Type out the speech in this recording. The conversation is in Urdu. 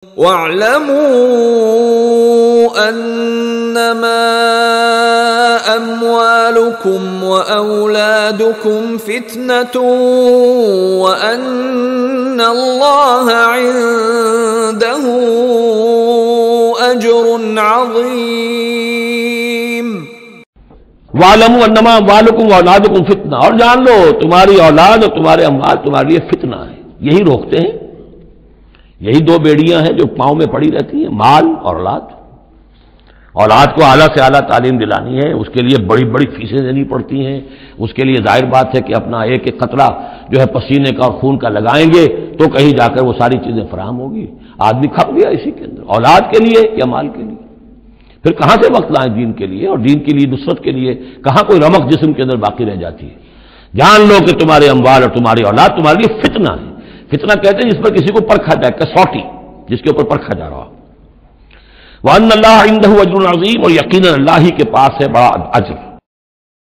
وَاعْلَمُوا أَنَّمَا أَمْوَالُكُمْ وَأَوْلَادُكُمْ فِتْنَةٌ وَأَنَّ اللَّهَ عِندَهُ أَجْرٌ عَظِيمٌ۔ وَاعْلَمُوا أَنَّمَا أَمْوَالُكُمْ وَأَوْلَادُكُمْ فِتْنَةٌ، اور جان لو تمہاری اولاد اور تمہارے اموال تمہارے لیے فتنہ ہے، یہی روکتے ہیں۔ یہی دو بیڑیاں ہیں جو پاؤں میں پڑی رہتی ہیں، مال اور اولاد۔ اولاد کو اعلیٰ سے اعلیٰ تعلیم دلانی ہے، اس کے لیے بڑی بڑی فیسیں دینی پڑتی ہیں، اس کے لیے ظاہر بات ہے کہ اپنا ایک ایک قطرہ جو ہے پسینے کا اور خون کا لگائیں گے تو کہیں جا کر وہ ساری چیزیں فراہم ہوگی۔ آدمی کھپ گیا اسی کے اندر، اولاد کے لیے یا مال کے لیے۔ پھر کہاں سے وقت لائیں دین کے لیے، اور دین کے لیے نصرت کے لیے کہاں کوئی رمق جسم کے اندر باقی رہ جاتی ہے۔ جان لو کہ تمہارے اموال اور تمہاری اولاد تمہارے لیے فتنہ ہے۔ فتنہ کہتے ہیں جس پر کسی کو پرکھا جائے، کسوٹی جس کے اوپر پرکھا جا رہا ہو۔ وَأَنَّ اللَّهَ عِندَهُ أَجْرٌ عَظِيمٌ، اور یقیناً اللہ ہی کے پاس ہے بڑا اجر۔